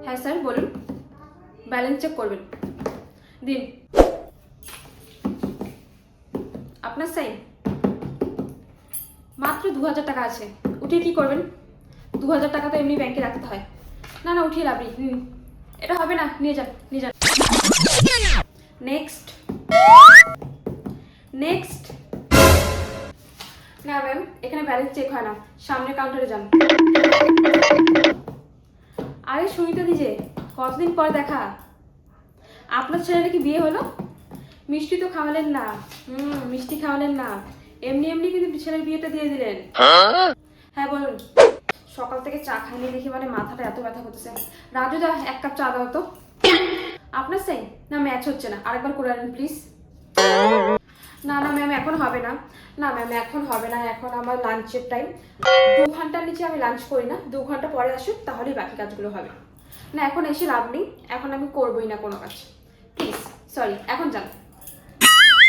হ্যাঁ স্যার বলুন, balance check করবেন, দিন আপনার সাইন। মাত্র 2000 টাকা আছে, উঠিয়ে কি করবেন? 2000 টাকা তো এমনি ব্যাংকে রাখতে হয়। না না উঠিয়ে লাভ নেই, এটা হবে না, নিয়ে যান নিয়ে যান। Next next. না ম্যাম, এখানে ব্যালেন্স চেক হয় না, সামনের কাউন্টারে যান। আরে সুমিতা দিজে, কতদিন পর দেখা। আপনার ছেলের কি বিয়ে হলো? মিষ্টি তো খাওয়ালেন না। মিষ্টি খাওয়ালেন না, এমনি এমনি কিন্তু ছেলের বিয়েটা দিয়ে দিলেন। হ্যাঁ বলুন। সকাল থেকে চা খাইনি দেখি মানে মাথাটা এত ব্যথা করতেছে। রাজু দা, 1 কাপ চা দাও তো। আপনার সাইন না ম্যাচ হচ্ছে না, আরেকবার করে আনেন প্লিজ। না না ম্যাম, এখন হবে না। না ম্যাম, এখন হবে না, এখন আমার লাঞ্চের টাইম। 2 ঘন্টার নিচে আমি লাঞ্চ করি না, 2 ঘন্টা পরে আসুন, তাহলেই বাকি কাজগুলো হবে। না এখন এসে লাভ নেই, এখন আমি করবোই না কোনো কাজ, প্লিজ। সরি, এখন যান।